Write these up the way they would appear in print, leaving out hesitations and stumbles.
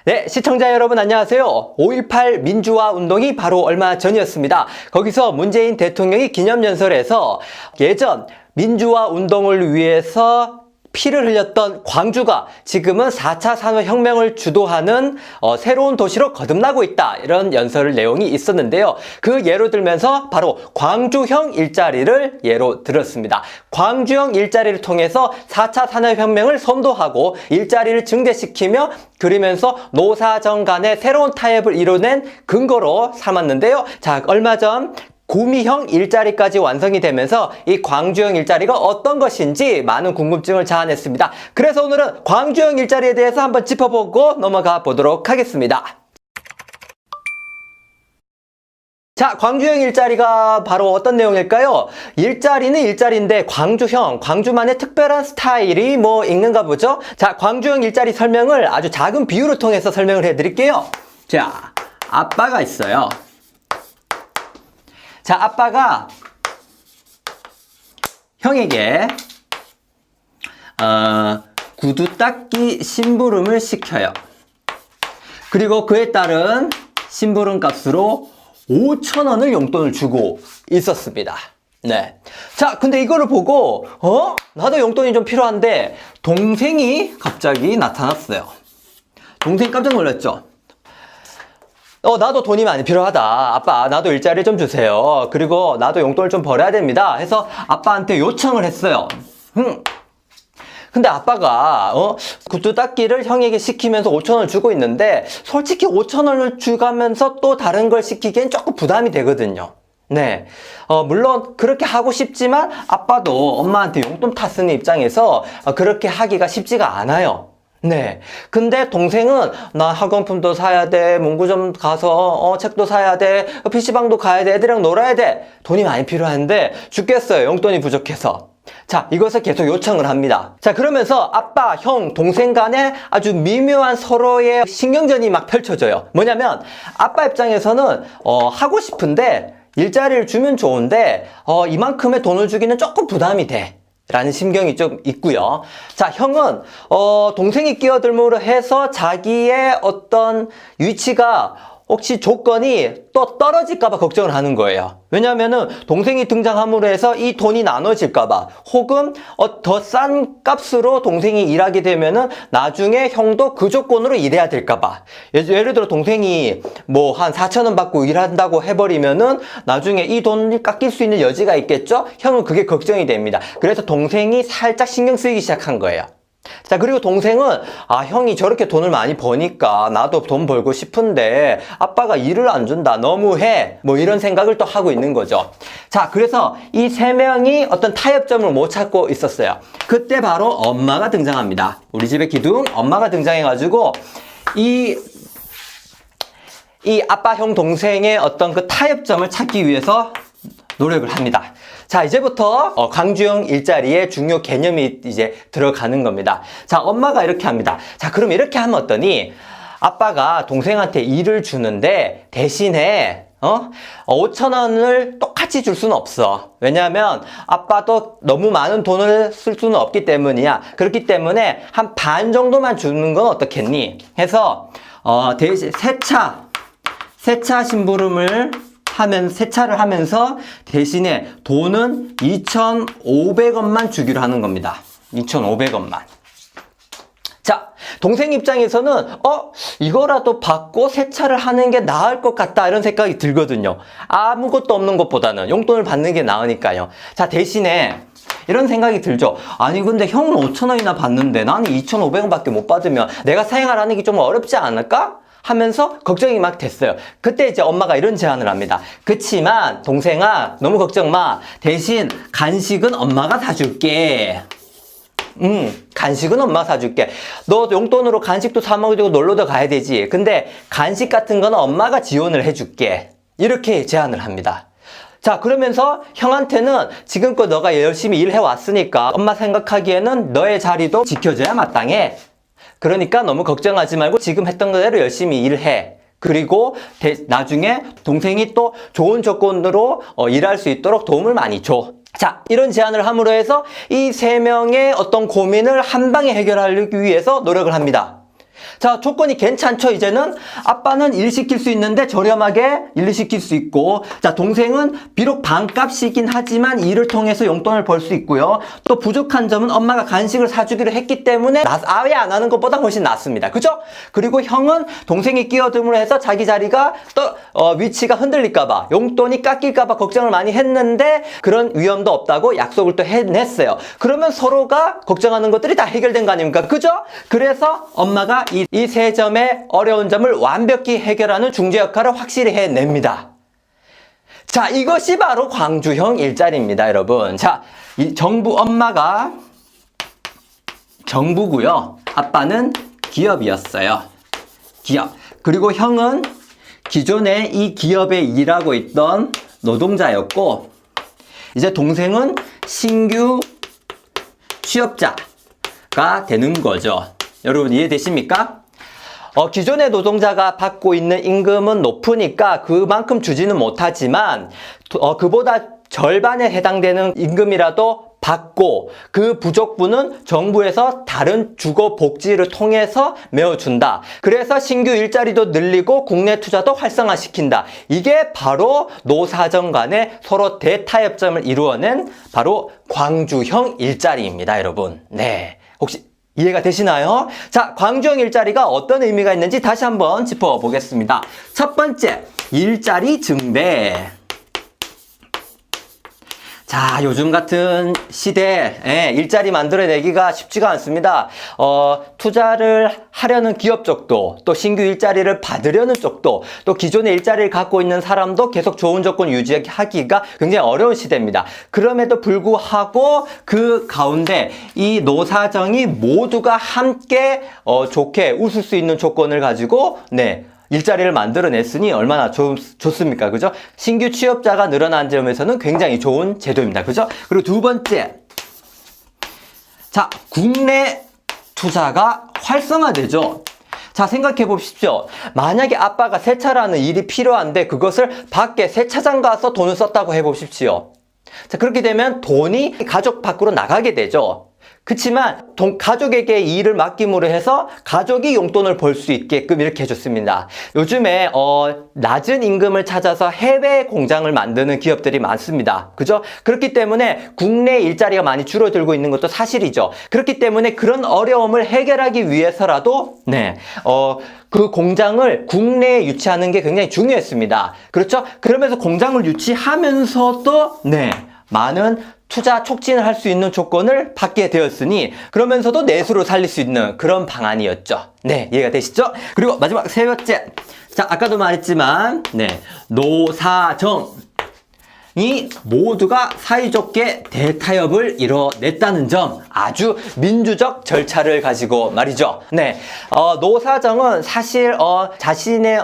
네, 시청자 여러분 안녕하세요. 5.18 민주화 운동이 바로 얼마 전이었습니다. 거기서 문재인 대통령이 기념연설에서 예전 민주화 운동을 위해서 피를 흘렸던 광주가 지금은 4차 산업혁명을 주도하는 새로운 도시로 거듭나고 있다, 이런 연설 내용이 있었는데요. 그 예로 들면서 바로 광주형 일자리를 예로 들었습니다. 광주형 일자리를 통해서 4차 산업혁명을 선도하고 일자리를 증대시키며 그러면서 노사정 간의 새로운 타협을 이뤄낸 근거로 삼았는데요. 자, 얼마 전 구미형 일자리까지 완성이 되면서 이 광주형 일자리가 어떤 것인지 많은 궁금증을 자아냈습니다. 그래서 오늘은 광주형 일자리에 대해서 한번 짚어보고 넘어가 보도록 하겠습니다. 자, 광주형 일자리가 바로 어떤 내용일까요? 일자리는 일자리인데 광주형, 광주만의 특별한 스타일이 뭐 있는가 보죠? 자, 광주형 일자리 설명을 아주 작은 비유를 통해서 설명을 해드릴게요. 자, 아빠가 있어요. 자, 아빠가 형에게 구두 닦기 심부름을 시켜요. 그리고 그에 따른 심부름 값으로 5,000원을 용돈을 주고 있었습니다. 네. 자, 근데 이거를 보고 나도 용돈이 좀 필요한데 동생이 갑자기 나타났어요. 동생이 깜짝 놀랐죠. 나도 돈이 많이 필요하다. 아빠, 나도 일자리 좀 주세요. 그리고 나도 용돈을 좀 벌어야 됩니다. 해서 아빠한테 요청을 했어요. 근데 아빠가 구두 닦기를 형에게 시키면서 5,000원을 주고 있는데 솔직히 5,000원을 주가면서 또 다른 걸 시키기엔 조금 부담이 되거든요. 네. 물론 그렇게 하고 싶지만 아빠도 엄마한테 용돈 타쓰는 입장에서 그렇게 하기가 쉽지가 않아요. 네. 근데 동생은 나 학용품도 사야 돼, 문구점 가서 책도 사야 돼, PC방도 가야 돼, 애들이랑 놀아야 돼. 돈이 많이 필요한데 죽겠어요, 용돈이 부족해서. 자, 이것을 계속 요청을 합니다. 자, 그러면서 아빠, 형, 동생 간에 아주 미묘한 서로의 신경전이 막 펼쳐져요. 뭐냐면 아빠 입장에서는 하고 싶은데 일자리를 주면 좋은데 이만큼의 돈을 주기는 조금 부담이 돼 라는 심경이 좀 있고요. 자, 형은 동생이 끼어들므로 해서 자기의 어떤 위치가 혹시 조건이 또 떨어질까봐 걱정을 하는 거예요. 왜냐면은 동생이 등장함으로 해서 이 돈이 나눠질까봐, 혹은 더 싼 값으로 동생이 일하게 되면은 나중에 형도 그 조건으로 일해야 될까봐. 예를 들어 동생이 뭐 한 4,000원 받고 일한다고 해버리면은 나중에 이 돈을 깎일 수 있는 여지가 있겠죠? 형은 그게 걱정이 됩니다. 그래서 동생이 살짝 신경 쓰이기 시작한 거예요. 자, 그리고 동생은 형이 저렇게 돈을 많이 버니까 나도 돈 벌고 싶은데 아빠가 일을 안 준다, 너무해, 뭐 이런 생각을 또 하고 있는 거죠. 자, 그래서 이 세 명이 어떤 타협점을 못 찾고 있었어요. 그때 바로 엄마가 등장합니다. 우리 집의 기둥 엄마가 등장해가지고 이 아빠, 형, 동생의 어떤 그 타협점을 찾기 위해서 노력을 합니다. 자, 이제부터 광주형 일자리의 중요 개념이 이제 들어가는 겁니다. 자, 엄마가 이렇게 합니다. 자, 그럼 이렇게 하면 어떠니? 아빠가 동생한테 일을 주는데 대신에 5,000원을 똑같이 줄 수는 없어. 왜냐하면 아빠도 너무 많은 돈을 쓸 수는 없기 때문이야. 그렇기 때문에 한 반 정도만 주는 건 어떻겠니? 해서 대신 세차 심부름을 세차를 하면서 대신에 돈은 2,500원만 주기로 하는 겁니다. 2,500원만. 자, 동생 입장에서는 이거라도 받고 세차를 하는 게 나을 것 같다, 이런 생각이 들거든요. 아무것도 없는 것보다는 용돈을 받는 게 나으니까요. 자, 대신에 이런 생각이 들죠. 아니 근데 형은 5,000원이나 받는데 나는 2,500원밖에 못 받으면 내가 생활하는 게 좀 어렵지 않을까? 하면서 걱정이 막 됐어요. 그때 이제 엄마가 이런 제안을 합니다. 그치만 동생아, 너무 걱정 마. 대신 간식은 엄마가 사줄게. 간식은 엄마가 사줄게. 너 용돈으로 간식도 사 먹고 놀러도 가야 되지. 근데 간식 같은 거는 엄마가 지원을 해줄게. 이렇게 제안을 합니다. 자, 그러면서 형한테는 지금껏 너가 열심히 일해왔으니까 엄마 생각하기에는 너의 자리도 지켜줘야 마땅해. 그러니까 너무 걱정하지 말고 지금 했던 거대로 열심히 일해. 그리고 나중에 동생이 또 좋은 조건으로 일할 수 있도록 도움을 많이 줘. 자, 이런 제안을 함으로 해서 이 세 명의 어떤 고민을 한 방에 해결하기 위해서 노력을 합니다. 자, 조건이 괜찮죠? 이제는 아빠는 일 시킬 수 있는데 저렴하게 일을 시킬 수 있고, 자, 동생은 비록 반값이긴 하지만 일을 통해서 용돈을 벌 수 있고요. 또 부족한 점은 엄마가 간식을 사주기로 했기 때문에 아예 안 하는 것보다 훨씬 낫습니다. 그죠? 그리고 형은 동생이 끼어듦으로 해서 자기 자리가 또 위치가 흔들릴까봐, 용돈이 깎일까봐 걱정을 많이 했는데 그런 위험도 없다고 약속을 또 해냈어요. 그러면 서로가 걱정하는 것들이 다 해결된 거 아닙니까? 그죠? 그래서 엄마가 이 세 점의 어려운 점을 완벽히 해결하는 중재 역할을 확실히 해냅니다. 자, 이것이 바로 광주형 일자리입니다, 여러분. 자, 이 엄마가 정부고요. 아빠는 기업이었어요. 기업. 그리고 형은 기존에 이 기업에 일하고 있던 노동자였고, 이제 동생은 신규 취업자가 되는 거죠. 여러분 이해되십니까? 기존의 노동자가 받고 있는 임금은 높으니까 그만큼 주지는 못하지만 그보다 절반에 해당되는 임금이라도 받고 그 부족분은 정부에서 다른 주거 복지를 통해서 메워준다. 그래서 신규 일자리도 늘리고 국내 투자도 활성화시킨다. 이게 바로 노사정 간의 서로 대타협점을 이루어낸 바로 광주형 일자리입니다, 여러분. 네, 혹시 이해가 되시나요? 자, 광주형 일자리가 어떤 의미가 있는지 다시 한번 짚어보겠습니다. 첫 번째, 일자리 증대. 자, 요즘 같은 시대에 일자리 만들어내기가 쉽지가 않습니다. 투자를 하려는 기업 쪽도, 또 신규 일자리를 받으려는 쪽도, 또 기존의 일자리를 갖고 있는 사람도 계속 좋은 조건 유지하기가 굉장히 어려운 시대입니다. 그럼에도 불구하고 그 가운데 이 노사정이 모두가 함께 좋게 웃을 수 있는 조건을 가지고 일자리를 만들어냈으니 얼마나 좋습니까? 그죠? 신규 취업자가 늘어난 점에서는 굉장히 좋은 제도입니다. 그죠? 그리고 두 번째. 자, 국내 투자가 활성화되죠. 자, 생각해 보십시오. 만약에 아빠가 세차라는 일이 필요한데 그것을 밖에 세차장 가서 돈을 썼다고 해 보십시오. 자, 그렇게 되면 돈이 가족 밖으로 나가게 되죠. 그치만 가족에게 이 일을 맡김으로 해서 가족이 용돈을 벌 수 있게끔 이렇게 해줬습니다. 요즘에 낮은 임금을 찾아서 해외 공장을 만드는 기업들이 많습니다. 그죠? 그렇기 때문에 국내 일자리가 많이 줄어들고 있는 것도 사실이죠. 그렇기 때문에 그런 어려움을 해결하기 위해서라도 그 공장을 국내에 유치하는 게 굉장히 중요했습니다. 그렇죠? 그러면서 공장을 유치하면서도 많은 투자 촉진을 할 수 있는 조건을 받게 되었으니 그러면서도 내수를 살릴 수 있는 그런 방안이었죠. 네, 이해가 되시죠? 그리고 마지막 세 번째. 자, 아까도 말했지만 노사정이 모두가 사이좋게 대타협을 이뤄냈다는 점, 아주 민주적 절차를 가지고 말이죠. 노사정은 사실 자신의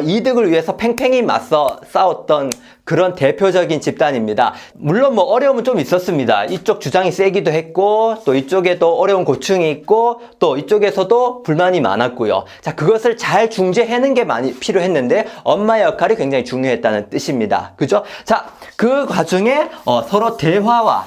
이득을 위해서 팽팽히 맞서 싸웠던 그런 대표적인 집단입니다. 물론 어려움은 좀 있었습니다. 이쪽 주장이 세기도 했고, 또 이쪽에도 어려운 고충이 있고, 또 이쪽에서도 불만이 많았고요. 자, 그것을 잘 중재하는 게 많이 필요했는데 엄마의 역할이 굉장히 중요했다는 뜻입니다. 그죠? 자, 그 과정에 서로 대화와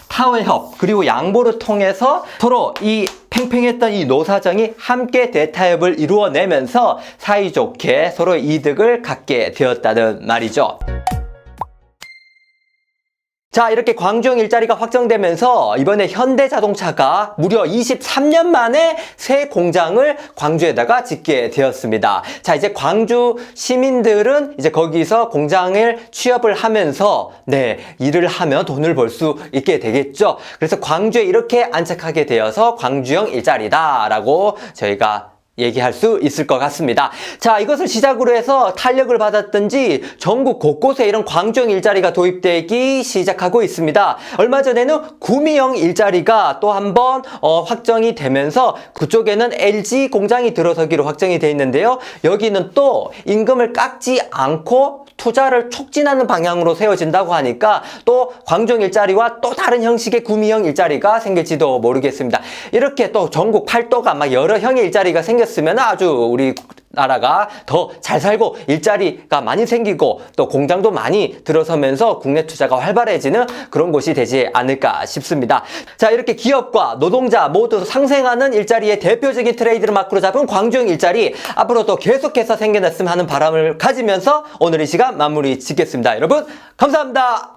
타협 그리고 양보를 통해서 서로 이 팽팽했던 이 노사정이 함께 대타협을 이루어내면서 사이좋게 서로 이득을 갖게 되었다는 말이죠. 자, 이렇게 광주형 일자리가 확정되면서 이번에 현대자동차가 무려 23년 만에 새 공장을 광주에다가 짓게 되었습니다. 자, 이제 광주 시민들은 이제 거기서 공장을 취업을 하면서 일을 하며 돈을 벌 수 있게 되겠죠. 그래서 광주에 이렇게 안착하게 되어서 광주형 일자리다라고 저희가 얘기할 수 있을 것 같습니다. 자, 이것을 시작으로 해서 탄력을 받았던지 전국 곳곳에 이런 광주형 일자리가 도입되기 시작하고 있습니다. 얼마 전에는 구미형 일자리가 또 한번 확정이 되면서 그쪽에는 LG 공장이 들어서기로 확정이 돼 있는데요. 여기는 또 임금을 깎지 않고 투자를 촉진하는 방향으로 세워진다고 하니까 또 광주형 일자리와 또 다른 형식의 구미형 일자리가 생길지도 모르겠습니다. 이렇게 또 전국 팔도가 막 여러 형의 일자리가 생겼으면 아주 우리 나라가 더 잘 살고 일자리가 많이 생기고 또 공장도 많이 들어서면서 국내 투자가 활발해지는 그런 곳이 되지 않을까 싶습니다. 자, 이렇게 기업과 노동자 모두 상생하는 일자리의 대표적인 트레이드를 마크로 잡은 광주형 일자리, 앞으로도 계속해서 생겨났으면 하는 바람을 가지면서 오늘 이 시간 마무리 짓겠습니다. 여러분 감사합니다.